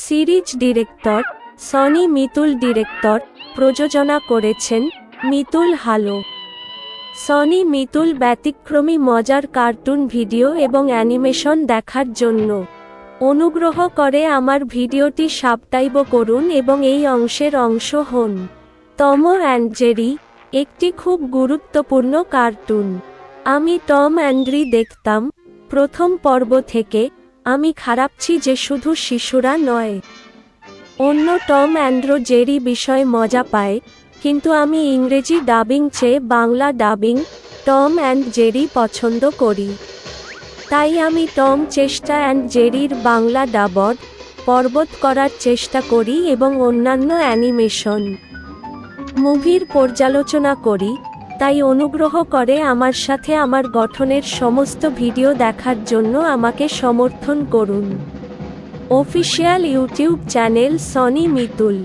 Series director Sony Mitul director প্রযোজনা করেছেন মিতুল হালো। Sony Mitul ব্যতিক্রমী মজার কার্টুন ভিডিও এবং অ্যানিমেশন দেখার জন্য অনুগ্রহ করে আমার ভিডিওটি সাবস্ক্রাইব করুন এবং এই অংশের অংশ হন। টম অ্যান্ড জেরি একটি খুব গুরুত্বপূর্ণ কার্টুন। আমি টম অ্যান্ড দেখতাম প্রথম পর্ব থেকে। আমি খারাপছি যে শুধু শিশুরা নয়, অন্য টম অ্যান্ড জেরি বিষয়ে মজা পায়, কিন্তু আমি ইংরেজি ডাবিং চেয়ে Bangla dubbing Tom and Jerry পছন্দ করি। তাই আমি টম চেষ্টা অ্যান্ড জেরির বাংলা ডাবড পর্বত করার চেষ্টা করি এবং অন্যান্য অ্যানিমেশন মুভির পর্যালোচনা করি। তাই অনুগ্রহ করে আমার সাথে আমার গঠনের সমস্ত ভিডিও দেখার জন্য আমাকে সমর্থন করুন। Official YouTube channel Sony Mitul.